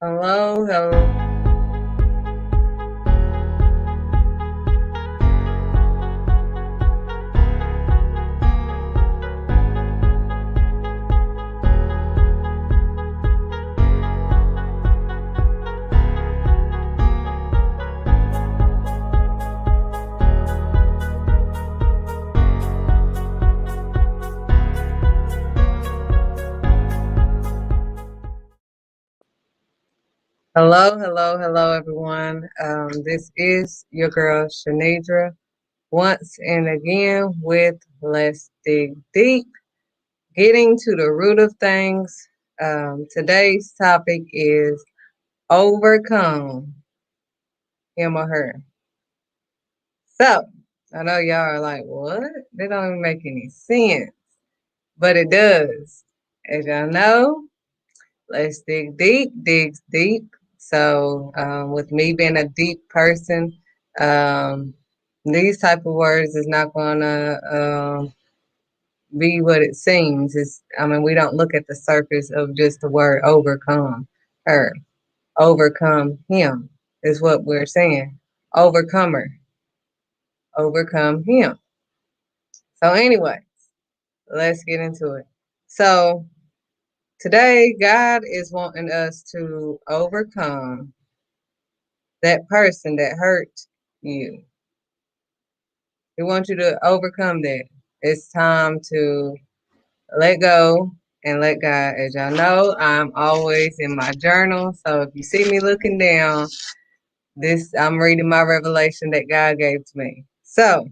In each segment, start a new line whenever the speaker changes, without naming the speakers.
Hello, hello. Hello, hello, hello, everyone. This is your girl, Shanidra, once and again with Let's Dig Deep, getting to the root of things. Today's topic is overcome him or her. So, I know y'all are like, what? That don't even make any sense, but it does. As y'all know, Let's Dig Deep digs deep. So, with me being a deep person, um, these type of words is not gonna be what it seems. We don't look at the surface of just the word overcome her, overcome him is what we're saying. Overcomer, overcome him. So, anyway, let's get into it. So, today, God is wanting us to overcome that person that hurt you. He wants you to overcome that. It's time to let go and let God. As y'all know, I'm always in my journal. So if you see me looking down, I'm reading my revelation that God gave to me. So,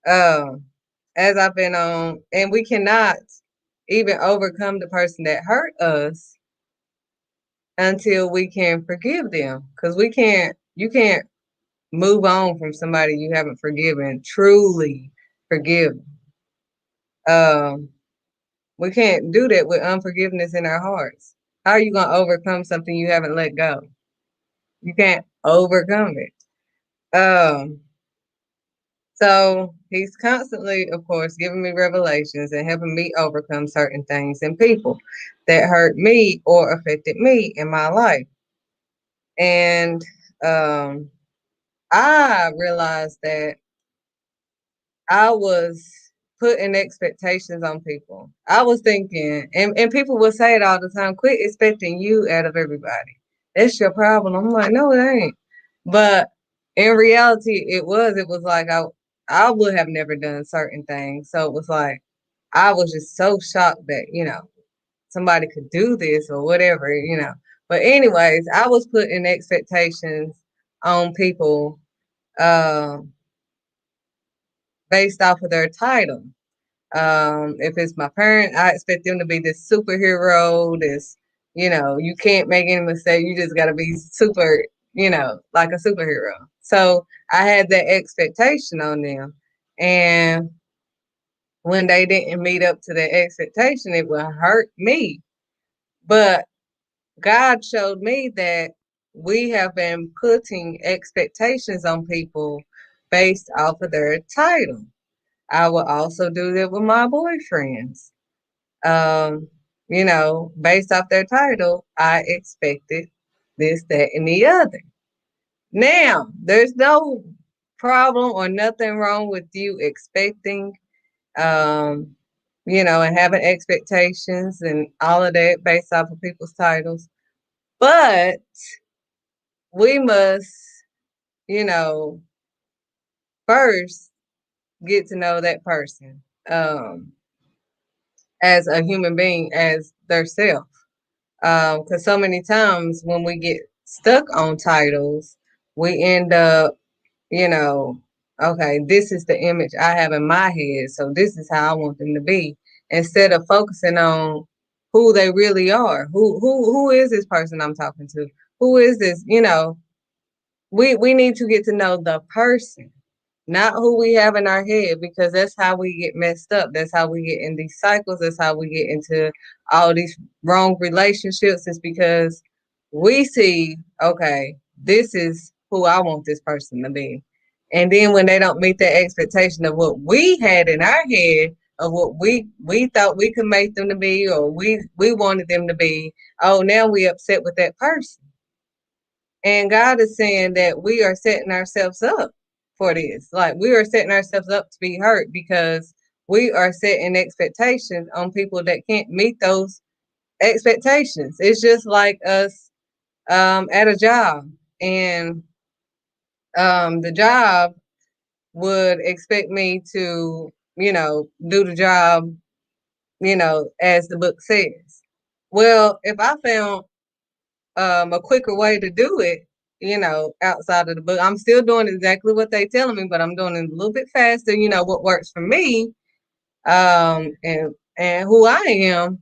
as I've been on, and we cannot even overcome the person that hurt us until we can forgive them. Because you can't move on from somebody you haven't forgiven, truly forgiven. Um, we can't do that with unforgiveness in our hearts. How are you going to overcome something you haven't let go? You can't overcome it. So he's constantly, of course, giving me revelations and helping me overcome certain things and people that hurt me or affected me in my life. And I realized that I was putting expectations on people. I was thinking, and people will say it all the time, quit expecting you out of everybody. That's your problem. I'm like, no, it ain't. But in reality, it was. It was like I would have never done certain things. So it was like I was just so shocked that, somebody could do this or whatever. But anyways, I was putting expectations on people based off of their title. If it's my parent, I expect them to be this superhero, you can't make any mistake. You just got to be super, like a superhero. So I had that expectation on them. And when they didn't meet up to that expectation, it would hurt me. But God showed me that we have been putting expectations on people based off of their title. I will also do that with my boyfriends. Based off their title, I expected this, that, and the other. Now, there's no problem or nothing wrong with you expecting, and having expectations and all of that based off of people's titles. But we must, you know, first get to know that person as a human being, as their self. Because so many times when we get stuck on titles, we end up, you know, okay, this is the image I have in my head, so this is how I want them to be, instead of focusing on who they really are. Who is this person I'm talking to? Who is this? We need to get to know the person, not who we have in our head, because that's how we get messed up. That's how we get in these cycles. That's how we get into all these wrong relationships. It's because we see, okay, this is who I want this person to be. And then when they don't meet that expectation of what we had in our head, of what we thought we could make them to be, or we wanted them to be, oh, now we upset with that person. And God is saying that we are setting ourselves up for this. Like we are setting ourselves up to be hurt because we are setting expectations on people that can't meet those expectations. It's just like us at a job, and the job would expect me to, do the job, as the book says. Well, if I found a quicker way to do it, outside of the book, I'm still doing exactly what they telling me, but I'm doing it a little bit faster. What works for me, and who I am.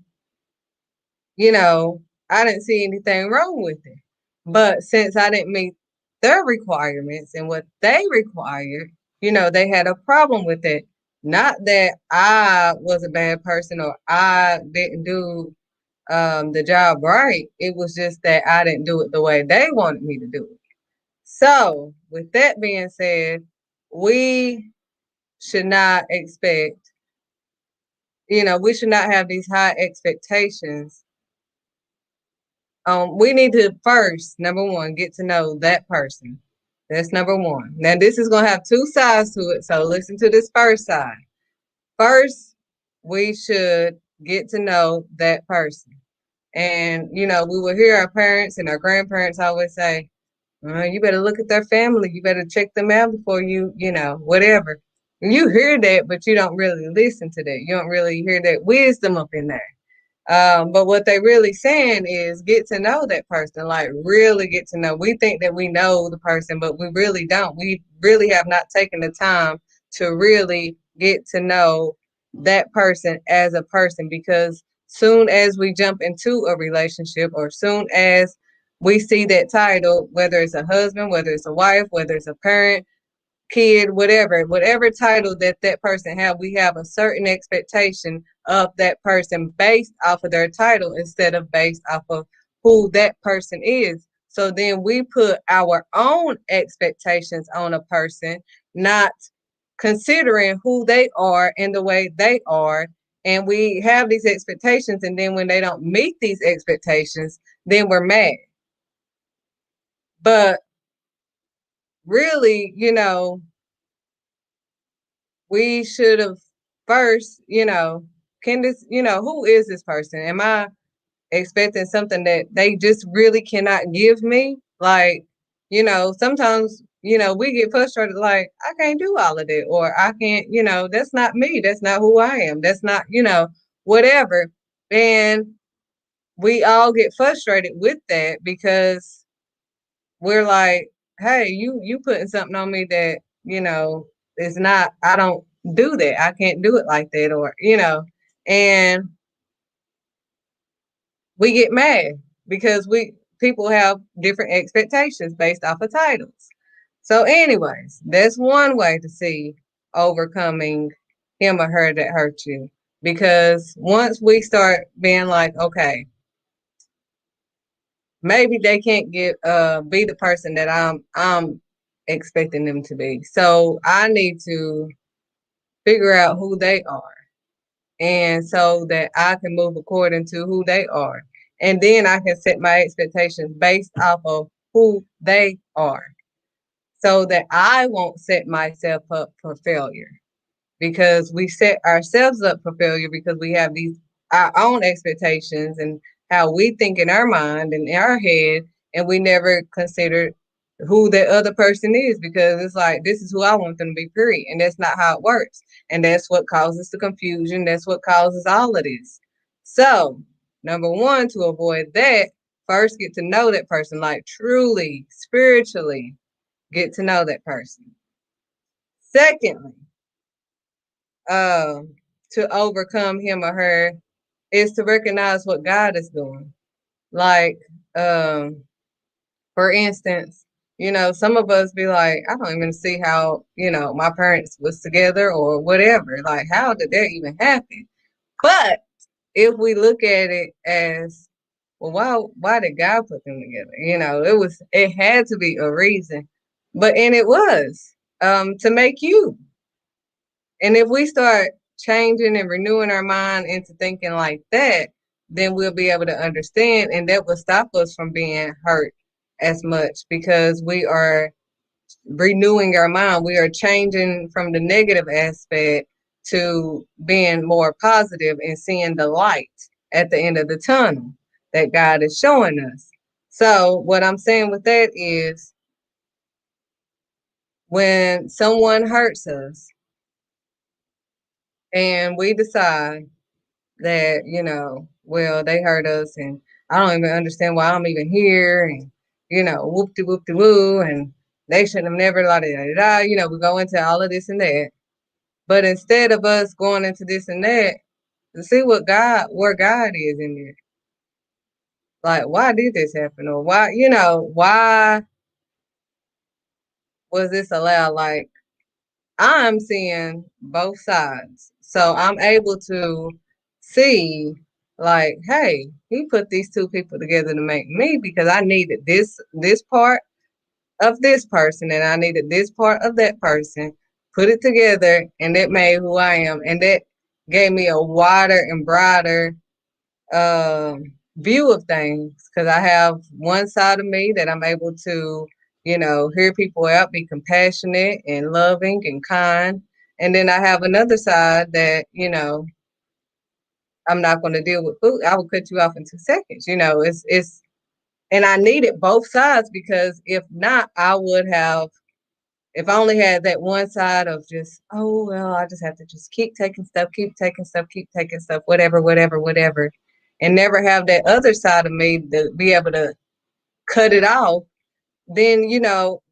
you know, I didn't see anything wrong with it. But since I didn't meet their requirements and what they required, they had a problem with it. Not that I was a bad person or I didn't do the job right. It was just that I didn't do it the way they wanted me to do it. So, with that being said, we should not expect, we should not have these high expectations. We need to first, number one, get to know that person. That's number one. Now, this is going to have two sides to it, so listen to this first side. First, we should get to know that person. And, we will hear our parents and our grandparents always say, you better look at their family. You better check them out before you, whatever. And you hear that, but you don't really listen to that. You don't really hear that wisdom up in there. But what they really saying is get to know that person, like really get to know. We think that we know the person, but we really don't. We really have not taken the time to really get to know that person as a person, because soon as we jump into a relationship or soon as we see that title, whether it's a husband, whether it's a wife, whether it's a parent, kid, whatever title that that person have, we have a certain expectation of that person based off of their title instead of based off of who that person is. So then we put our own expectations on a person, not considering who they are and the way they are. And we have these expectations, and then when they don't meet these expectations, then we're mad. But really, we should have first, can this, who is this person? Am I expecting something that they just really cannot give me? Like, sometimes, we get frustrated, like, I can't do all of that, or I can't, that's not me. That's not who I am. That's not, whatever. And we all get frustrated with that because we're like, hey, you putting something on me that, is not, I don't do that. I can't do it like that, or, and we get mad because people have different expectations based off of titles. So, anyways, that's one way to see overcoming him or her that hurt you. Because once we start being like, okay, maybe they can't get be the person that I'm expecting them to be. So I need to figure out who they are, and so that I can move according to who they are. And then I can set my expectations based off of who they are, so that I won't set myself up for failure, because we set ourselves up for failure because we have these our own expectations and how we think in our mind and in our head, and we never consider who that other person is, because it's like, this is who I want them to be, period, and that's not how it works. And that's what causes the confusion. That's what causes all of this. So, number one, to avoid that, first get to know that person, like truly spiritually get to know that person. Secondly, um, to overcome him or her is to recognize what God is doing. Like, um, for instance, some of us be like, I don't even see how, my parents was together or whatever. Like, how did that even happen? But if we look at it as, well, why did God put them together? It had to be a reason. And it was to make you. And if we start changing and renewing our mind into thinking like that, then we'll be able to understand, and that will stop us from being hurt as much because we are renewing our mind. We are changing from the negative aspect to being more positive and seeing the light at the end of the tunnel that God is showing us. So, what I'm saying with that is when someone hurts us and we decide that, well, they hurt us and I don't even understand why I'm even here and, whoop de whoop de woo and they shouldn't have never la da da da. We go into all of this and that. But instead of us going into this and that, to see where God is in there. Like, why did this happen? Or why was this allowed? Like, I'm seeing both sides. So I'm able to see, like, hey, he put these two people together to make me because I needed this part of this person and I needed this part of that person, put it together, and it made who I am. And that gave me a wider and broader view of things because I have one side of me that I'm able to, hear people out, be compassionate and loving and kind. And then I have another side that, I'm not going to deal with food. I will cut you off in 2 seconds. And I needed both sides because if not, if I only had that one side of just, oh, well, I just have to just keep taking stuff, whatever, whatever, whatever, and never have that other side of me to be able to cut it off, then,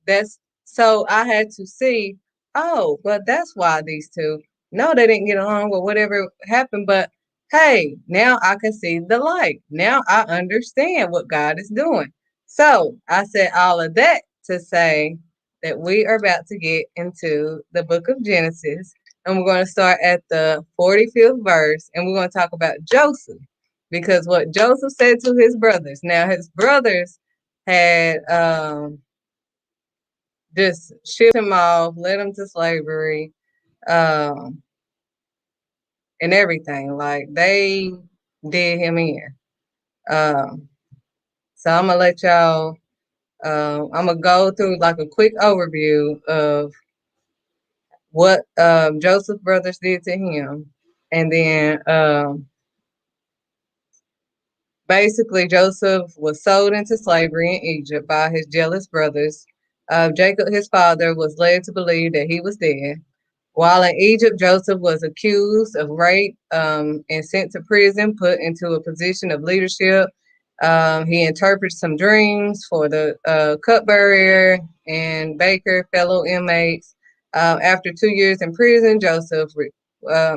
that's so I had to see, oh, well, that's why these two, no, they didn't get along with whatever happened, but hey, now I can see the light. Now I understand what God is doing. So I said all of that to say that we are about to get into the book of Genesis, and we're going to start at the 45th verse, and we're going to talk about Joseph, because what Joseph said to his brothers. Now, his brothers had just shipped him off, led him to slavery, um, and everything. Like they did him in. Um, so I'm gonna let y'all. I'm gonna go through like a quick overview of what Joseph's brothers did to him, and then basically Joseph was sold into slavery in Egypt by his jealous brothers. Jacob, his father, was led to believe that he was dead. While in Egypt, Joseph was accused of rape and sent to prison, put into a position of leadership. He interpreted some dreams for the cupbearer and baker, fellow inmates. After 2 years in prison, Joseph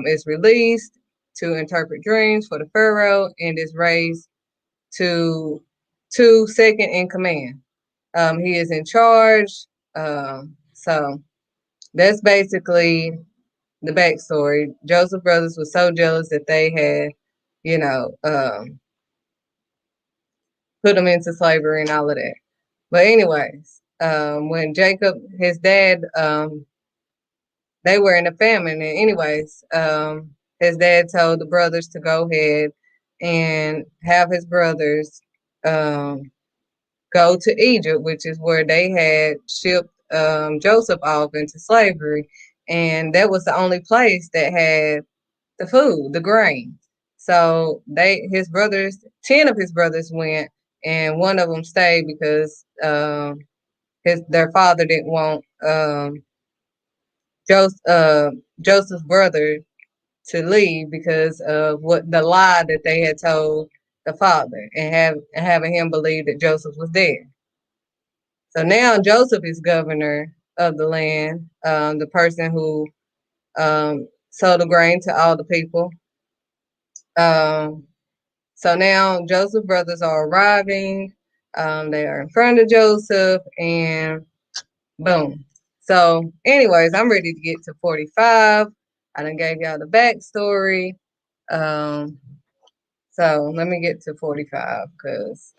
is released to interpret dreams for the Pharaoh and is raised to second in command. He is in charge. So that's basically the backstory. Joseph Brothers was so jealous that they had, put him into slavery and all of that. But anyways, when Jacob, his dad, they were in a famine. And anyways, his dad told the brothers to go ahead and have his brothers go to Egypt, which is where they had shipped Joseph off into slavery. And that was the only place that had the food, the grain. So his brothers, 10 of his brothers went, and one of them stayed because their father didn't want Joseph's brother to leave because of what the lie that they had told the father and having him believe that Joseph was dead. So now Joseph is governor of the land, the person who sold the grain to all the people. So now Joseph's brothers are arriving. They are in front of Joseph, and boom. So, anyways, I'm ready to get to 45. I done gave y'all the backstory. So let me get to 45 because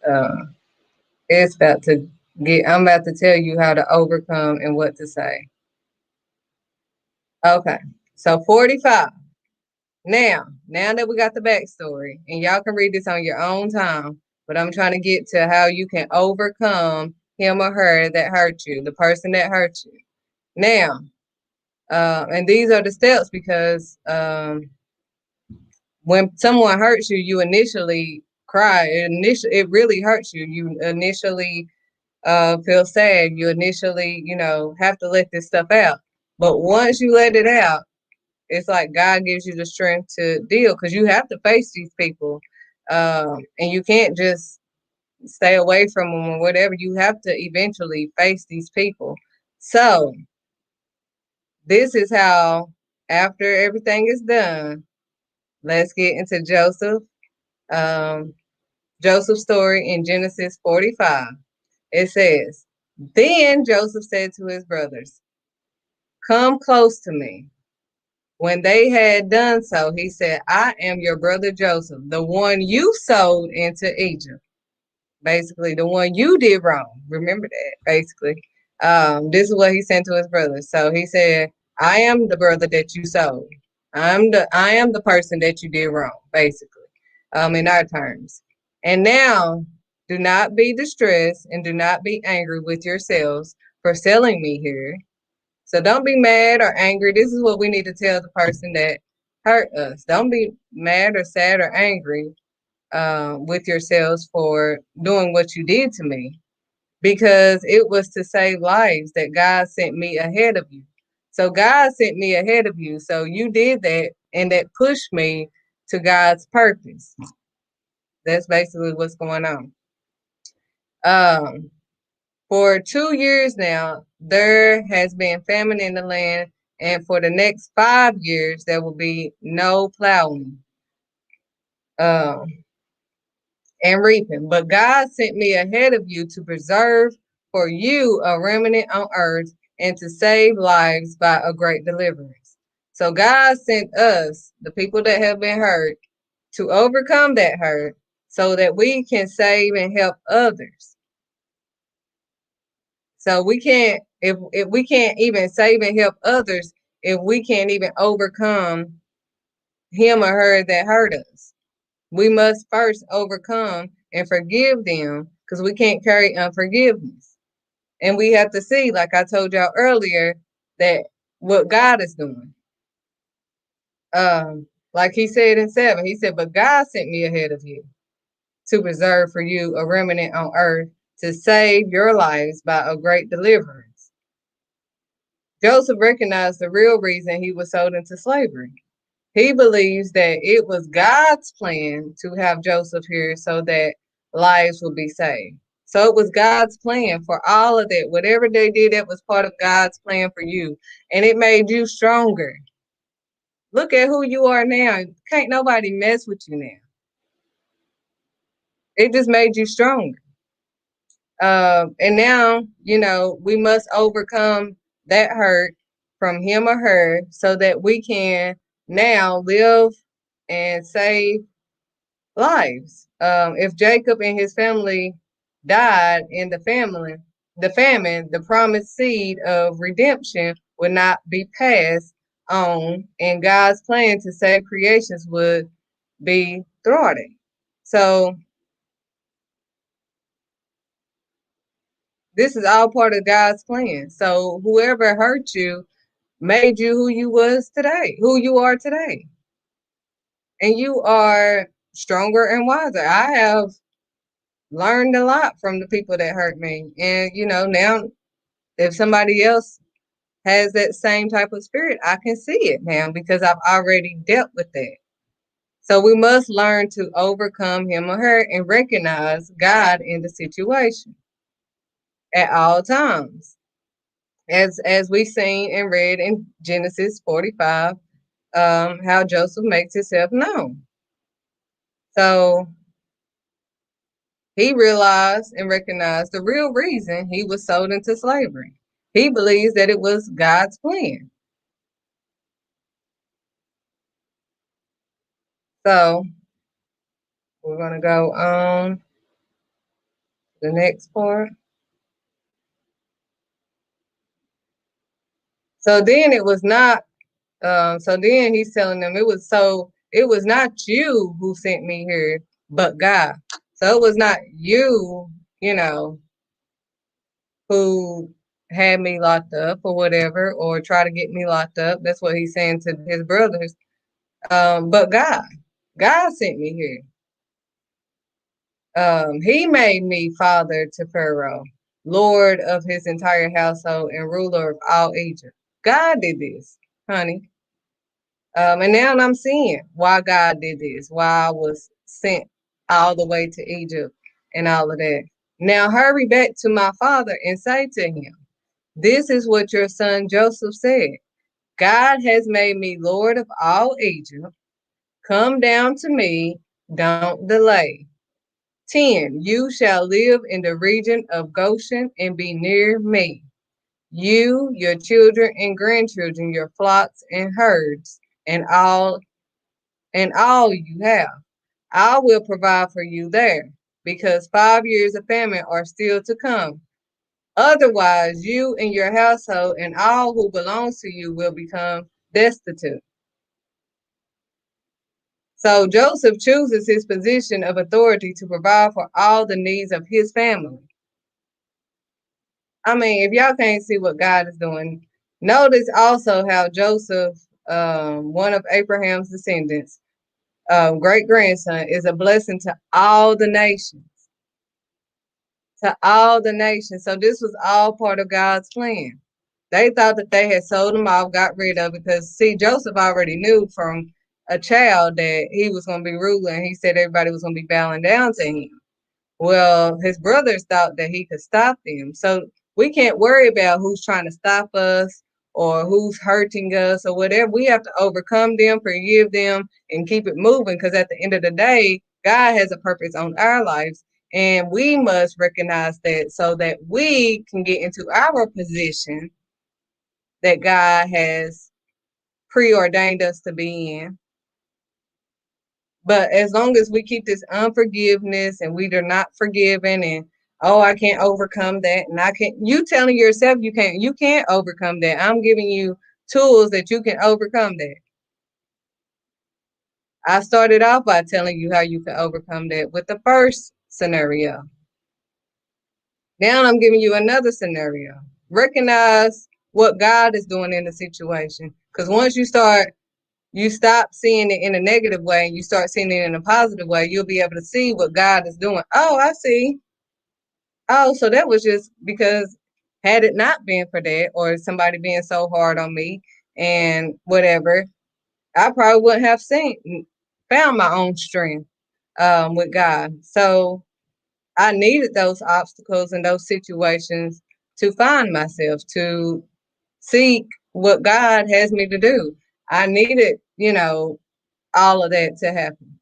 it's about to I'm about to tell you how to overcome and what to say. Okay, so 45. Now that we got the backstory, and y'all can read this on your own time, but I'm trying to get to how you can overcome him or her that hurt you, the person that hurt you. Now, and these are the steps because when someone hurts you, you initially cry. It really hurts you. You initially feel sad. You initially, have to let this stuff out. But once you let it out, it's like God gives you the strength to deal because you have to face these people. And you can't just stay away from them or whatever. You have to eventually face these people. So this is how, after everything is done, let's get into Joseph. Um, Joseph's story in Genesis 45. It says, Then Joseph said to his brothers, Come close to me. When they had done so, he said, I am your brother Joseph, the one you sold into Egypt. Basically, the one you did wrong. Remember that, basically. This is what he sent to his brothers. So he said, I am the brother that you sold. I am the person that you did wrong, basically, in our terms. And now do not be distressed and do not be angry with yourselves for selling me here. So don't be mad or angry. This is what we need to tell the person that hurt us. Don't be mad or sad or angry with yourselves for doing what you did to me, because it was to save lives that God sent me ahead of you. So God sent me ahead of you. So you did that, and that pushed me to God's purpose. That's basically what's going on. For 2 years now, there has been famine in the land, and for the next 5 years, there will be no plowing and reaping. But God sent me ahead of you to preserve for you a remnant on earth and to save lives by a great deliverance. So God sent us, the people that have been hurt, to overcome that hurt so that we can save and help others. So we can't, if we can't even save and help others, if we can't even overcome him or her that hurt us. We must first overcome and forgive them because we can't carry unforgiveness. And we have to see, like I told y'all earlier, that what God is doing. Like he said in 7, he said, But God sent me ahead of you to preserve for you a remnant on earth to save your lives by a great deliverance. Joseph recognized the real reason he was sold into slavery. He believes that it was God's plan to have Joseph here so that lives will be saved. So it was God's plan for all of that. Whatever they did, that was part of God's plan for you. And it made you stronger. Look at who you are now. Can't nobody mess with you now. It just made you stronger. And now, we must overcome that hurt from him or her so that we can now live and save lives. If Jacob and his family died in the famine, the promised seed of redemption would not be passed on, and God's plan to save creations would be thwarted. So this is all part of God's plan. So whoever hurt you made you who you was today, who you are today. And you are stronger and wiser. I have learned a lot from the people that hurt me. And, now if somebody else has that same type of spirit, I can see it now because I've already dealt with that. So we must learn to overcome him or her and recognize God in the situation at all times. As we seen and read in Genesis 45, how Joseph makes himself known. So he realized and recognized the real reason he was sold into slavery. He believes that it was God's plan. So we're going to go on to the next part. So then it was not, so then he's telling them it was not you who sent me here, but God. So it was not you, who had me locked up or whatever, or try to get me locked up. That's what he's saying to his brothers. But God sent me here. He made me father to Pharaoh, Lord of his entire household, and ruler of all Egypt. God did this, honey. And now I'm seeing why God did this, why I was sent all the way to Egypt and all of that. Now hurry back to my father and say to him, this is what your son Joseph said. God has made me Lord of all Egypt. Come down to me, don't delay. 10. You shall live in the region of Goshen and be near me. You, your children and grandchildren, your flocks and herds, and all you have. I will provide for you there, because 5 years of famine are still to come. Otherwise, you and your household and all who belongs to you will become destitute. So Joseph chooses his position of authority to provide for all the needs of his family. I mean, if y'all can't see what God is doing, notice also how Joseph, one of Abraham's descendants, great grandson, is a blessing to all the nations. To all the nations. So this was all part of God's plan. They thought that they had sold him off, got rid of it, because see, Joseph already knew from a child that he was going to be ruler, and he said everybody was going to be bowing down to him. Well, his brothers thought that he could stop them. So we can't worry about who's trying to stop us or who's hurting us or whatever. We have to overcome them, forgive them, and keep it moving, because at the end of the day, God has a purpose on our lives. And we must recognize that so that we can get into our position that God has preordained us to be in. But as long as we keep this unforgiveness and we are not forgiven, and oh, I can't overcome that, and I can't, you telling yourself you can't overcome that. I'm giving you tools that you can overcome that. I started off by telling you how you can overcome that with the first scenario. Now I'm giving you another scenario. Recognize what God is doing in the situation. Because once you stop seeing it in a negative way and you start seeing it in a positive way, you'll be able to see what God is doing. Oh, I see. Oh, so that was just because had it not been for that or somebody being so hard on me and whatever, I probably wouldn't have found my own strength with God. So I needed those obstacles and those situations to find myself, to seek what God has me to do. I needed, all of that to happen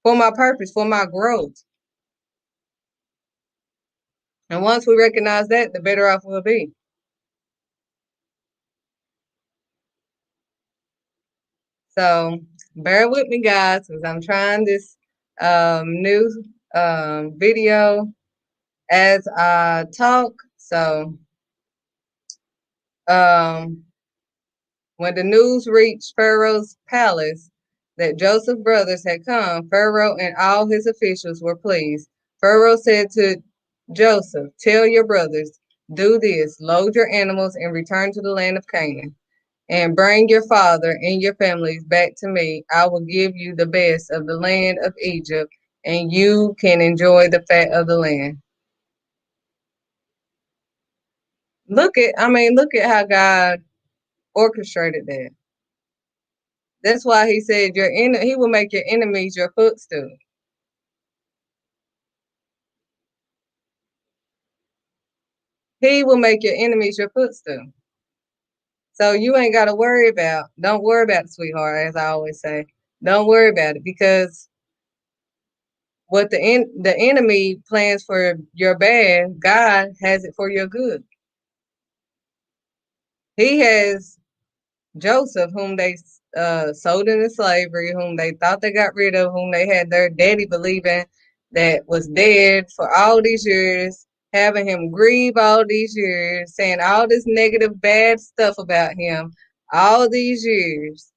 for my purpose, for my growth. And once we recognize that, the better off we'll be. So bear with me, guys, because I'm trying this new video as I talk. So um, when the news reached Pharaoh's palace that Joseph's brothers had come, Pharaoh and all his officials were pleased. Pharaoh said to Joseph, tell your brothers, do this, load your animals and return to the land of Canaan, and bring your father and your families back to me. I will give you the best of the land of Egypt, and you can enjoy the fat of the land. Look at how God orchestrated that. That's why he said he will make your enemies your footstool. He will make your enemies your footstool. So you ain't got to don't worry about it, sweetheart, as I always say. Don't worry about it, because what the enemy plans for your bad, God has it for your good. He has Joseph, whom they sold into slavery, whom they thought they got rid of, whom they had their daddy believing that was dead for all these years, having him grieve all these years, saying all this negative, bad stuff about him all these years,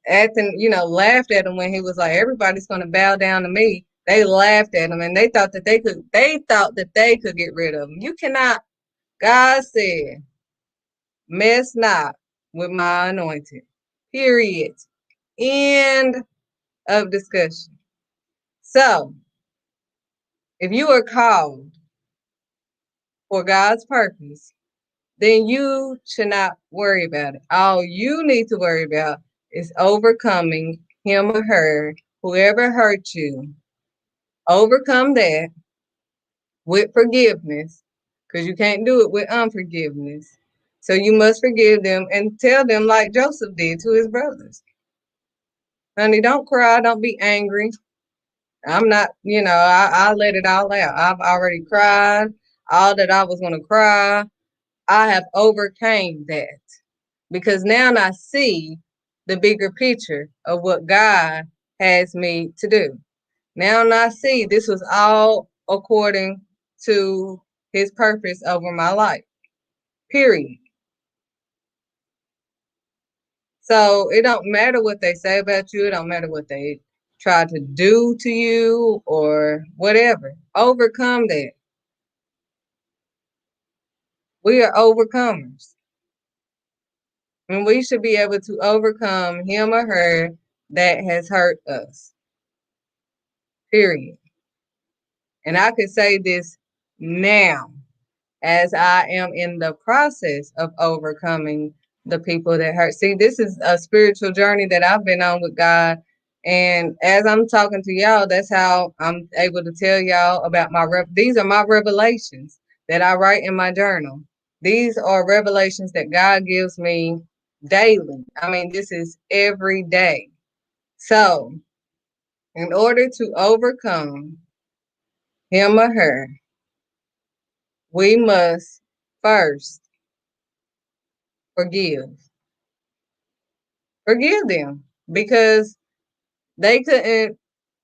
acting, laughed at him when he was like, everybody's going to bow down to me. They laughed at him and they thought that they could get rid of him. You cannot. God said, mess not with my anointed. Period. End of discussion. So, if you are called for God's purpose, then you should not worry about it. All you need to worry about is overcoming him or her, whoever hurt you. Overcome that with forgiveness, because you can't do it with unforgiveness. So you must forgive them and tell them like Joseph did to his brothers. Honey, don't cry, don't be angry. I'm not, I let it all out. I've already cried all that I was going to cry. I have overcame that because now I see the bigger picture of what God has me to do. Now I see this was all according to his purpose over my life. Period. So it don't matter what they say about you, it don't matter what they try to do to you or whatever. Overcome that. We are overcomers. And we should be able to overcome him or her that has hurt us. Period. And I could say this now as I am in the process of overcoming the people that hurt. See, this is a spiritual journey that I've been on with God. And as I'm talking to y'all, that's how I'm able to tell y'all about these are my revelations that I write in my journal. These are revelations that God gives me daily. I mean, this is every day. So, in order to overcome him or her, we must first forgive. Forgive them because they couldn't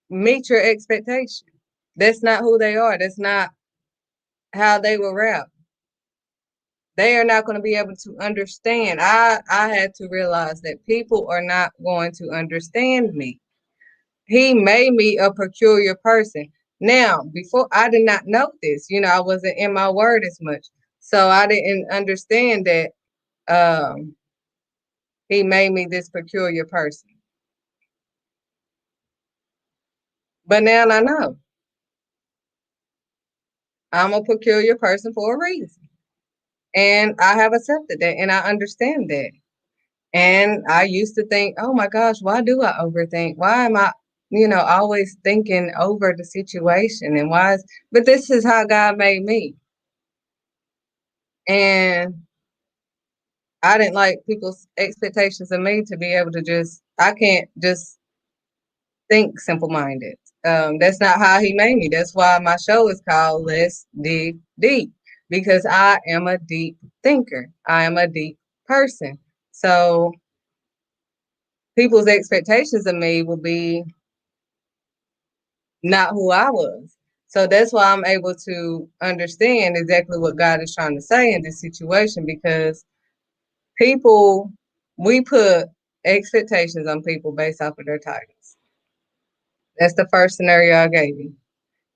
meet your expectation. That's not who they are. That's not how they were wrapped. They are not going to be able to understand. I had to realize that people are not going to understand me. He made me a peculiar person. Now, before I did not know this, I wasn't in my word as much. So I didn't understand that he made me this peculiar person. But now I know. I'm a peculiar person for a reason. And I have accepted that and I understand that. And I used to think, oh my gosh, why do I overthink? Why am I, always thinking over the situation and but this is how God made me. And I didn't like people's expectations of me to be able to I can't just think simple minded. That's not how he made me. That's why my show is called Let's Dig Deep, because I am a deep thinker. I am a deep person. So people's expectations of me will be not who I was. So that's why I'm able to understand exactly what God is trying to say in this situation, because people, we put expectations on people based off of their titles. That's the first scenario I gave you.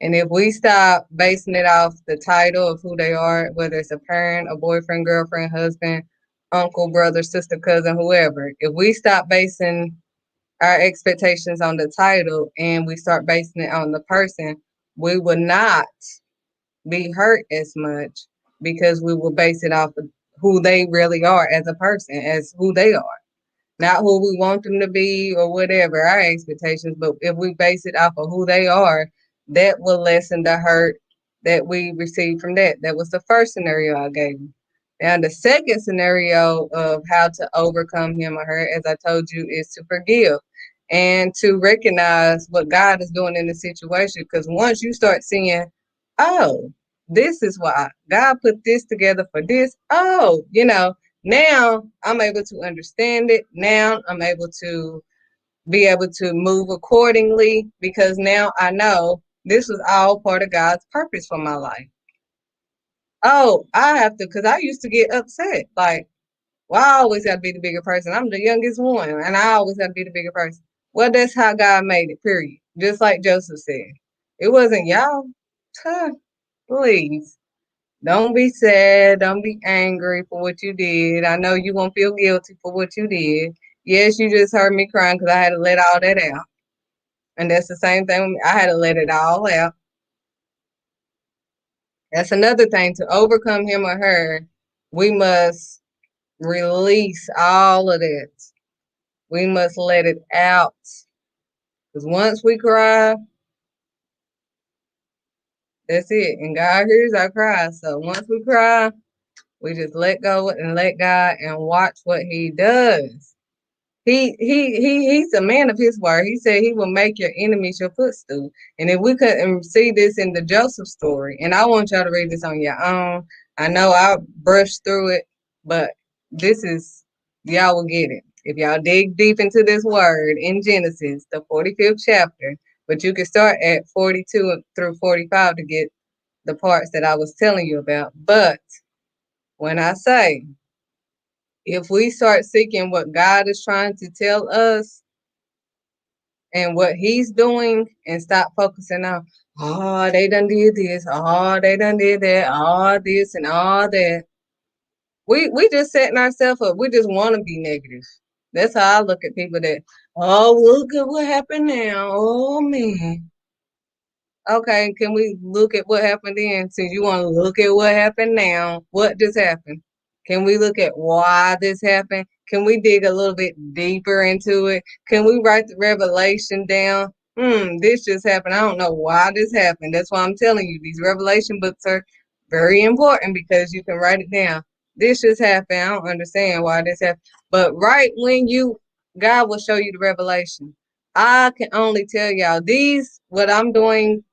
And if we stop basing it off the title of who they are, whether it's a parent, a boyfriend, girlfriend, husband, uncle, brother, sister, cousin, whoever, if we stop basing our expectations on the title and we start basing it on the person, we will not be hurt as much because we will base it off of who they really are as a person, as who they are. Not who we want them to be or whatever, our expectations, but if we base it off of who they are, that will lessen the hurt that we receive from that. That was the first scenario I gave you. Now, the second scenario of how to overcome him or her, as I told you, is to forgive and to recognize what God is doing in the situation. Because once you start seeing, oh, this is why God put this together for this. Oh, now I'm able to understand it. Now I'm able to be able to move accordingly because now I know this was all part of God's purpose for my life. Oh, I have to, because I used to get upset. Like, well, I always got to be the bigger person. I'm the youngest one, and I always got to be the bigger person. Well, that's how God made it, period. Just like Joseph said. It wasn't y'all. Huh, please. Don't be sad. Don't be angry for what you did. I know you're going to feel guilty for what you did. Yes, you just heard me crying because I had to let all that out. And that's the same thing with me. I had to let it all out. That's another thing. To overcome him or her, we must release all of that. We must let it out. Because once we cry, that's it. And God hears our cries. So once we cry, we just let go and let God and watch what He does. He's a man of his word. He said he will make your enemies your footstool. And if we could see this in the Joseph story, and I want y'all to read this on your own. I know I brushed through it, but this is y'all will get it. If y'all dig deep into this word in Genesis, the 45th chapter, but you can start at 42 through 45 to get the parts that I was telling you about. But when I say if we start seeking what God is trying to tell us and what He's doing and stop focusing on, oh, they done did this, oh, they done did that, all this and all that. We just setting ourselves up. We just want to be negative. That's how I look at people that, oh, look at what happened now. Oh, man. Okay, can we look at what happened then? Since you want to look at what happened now, what just happened? Can we look at why this happened? Can we dig a little bit deeper into it? Can we write the revelation down? This just happened. I don't know why this happened. That's why I'm telling you these revelation books are very important because you can write it down. This just happened. I don't understand why this happened. But right when God will show you the revelation. I can only tell y'all these, what I'm doing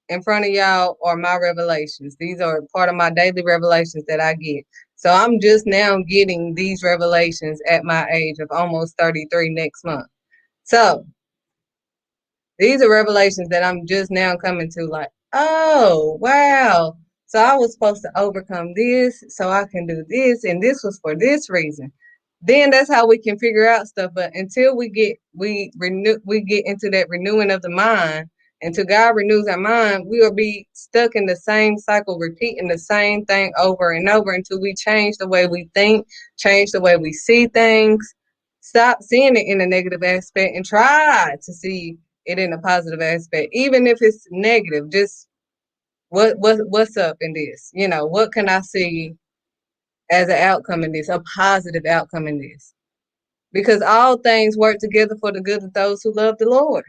in front of y'all are my revelations. These are part of my daily revelations that I get. So I'm just now getting these revelations at my age of almost 33 next month. So these are revelations that I'm just now coming to like, oh, wow. So I was supposed to overcome this so I can do this, and this was for this reason. Then that's how we can figure out stuff. But until we get into that renewing of the mind, until God renews our mind, we will be stuck in the same cycle, repeating the same thing over and over until we change the way we think, change the way we see things, stop seeing it in a negative aspect and try to see it in a positive aspect, even if it's negative. Just what's up in this? What can I see as an outcome in this, a positive outcome in this? Because all things work together for the good of those who love the Lord.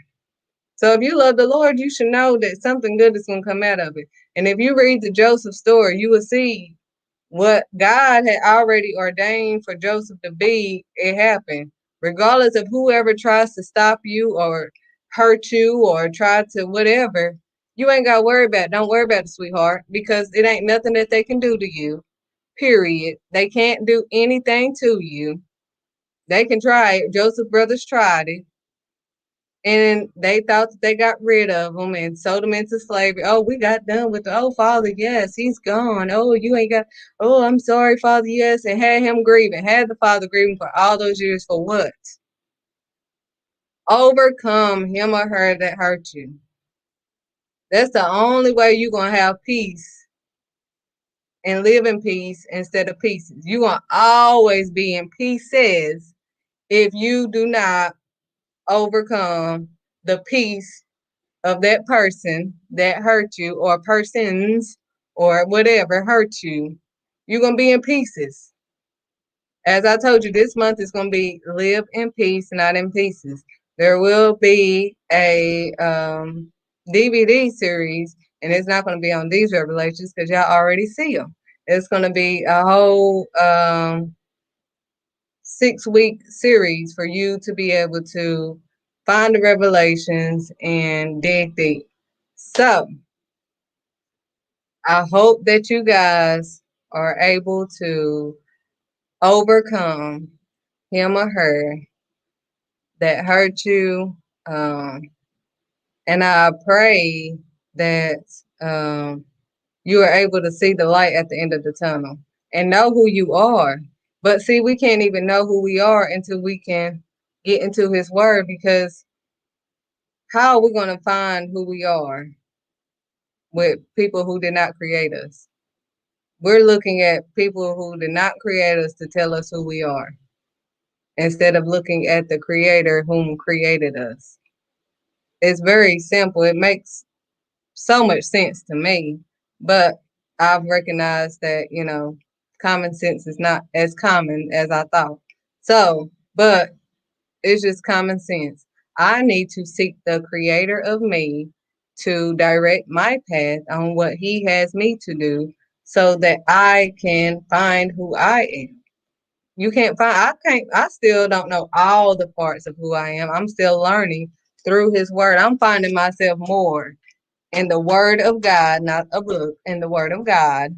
So if you love the Lord, you should know that something good is going to come out of it. And if you read the Joseph story, you will see what God had already ordained for Joseph to be. It happened, regardless of whoever tries to stop you or hurt you or try to whatever. You ain't got to worry about it. Don't worry about it, sweetheart, because it ain't nothing that they can do to you. Period. They can't do anything to you. They can try it. Joseph brothers tried it. And they thought that they got rid of them and sold them into slavery. Oh, we got done with Father, yes, he's gone. Oh, you ain't got, oh, I'm sorry, Father, yes. And had him grieving, had the Father grieving for all those years for what? Overcome him or her that hurt you. That's the only way you're going to have peace and live in peace instead of pieces. You're going to always be in pieces if you do not overcome the peace of that person that hurt you or persons or whatever hurt you. You're going to be in pieces. As I told you, this month is going to be live in peace, not in pieces. There will be a DVD series, and it's not going to be on these revelations because y'all already see them. It's going to be a whole 6-week series for you to be able to find the revelations and dig deep. So I hope that you guys are able to overcome him or her that hurt you. And I pray that you are able to see the light at the end of the tunnel and know who you are. But see, we can't even know who we are until we can get into his word, because how are we going to find who we are with people who did not create us. We're looking at people who did not create us to tell us who we are, instead of looking at the creator whom created us. It's very simple. It makes so much sense to me, but I've recognized that, common sense is not as common as I thought. So, but it's just common sense. I need to seek the creator of me to direct my path on what he has me to do so that I can find who I am. I still don't know all the parts of who I am. I'm still learning through his word. I'm finding myself more in the word of God, not a book, in the word of God.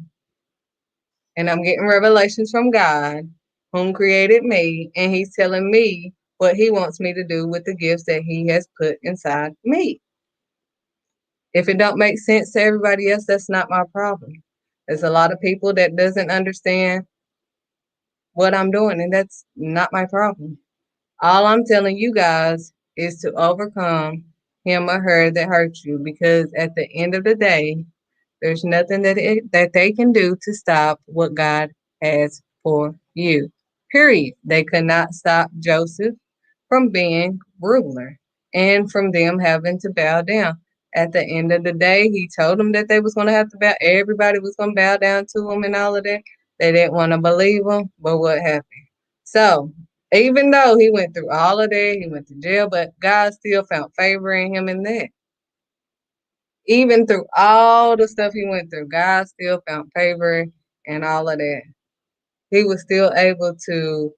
And I'm getting revelations from God, whom created me, and he's telling me what he wants me to do with the gifts that he has put inside me. If it don't make sense to everybody else, that's not my problem. There's a lot of people that doesn't understand what I'm doing, and that's not my problem. All I'm telling you guys is to overcome him or her that hurts you, because at the end of the day, there's nothing that they can do to stop what God has for you. Period. They could not stop Joseph from being ruler and from them having to bow down. At the end of the day, he told them that they was going to have to bow. Everybody was going to bow down to him and all of that. They didn't want to believe him, but what happened? So even though he went through all of that, he went to jail, but God still found favor in him in that. Even through all the stuff he went through, God still found favor and all of that. He was still able to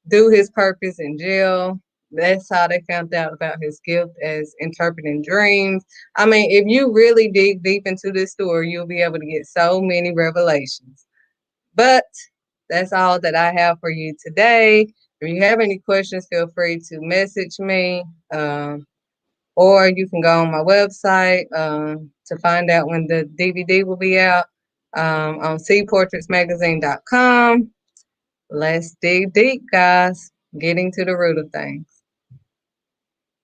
do his purpose in jail. That's how they found out about his gift as interpreting dreams. I mean, if you really dig deep into this story, you'll be able to get so many revelations. But that's all that I have for you today. If you have any questions, feel free to message me. Or you can go on my website to find out when the DVD will be out on cportraitsmagazine.com. Let's dig deep, guys. Getting to the root of things.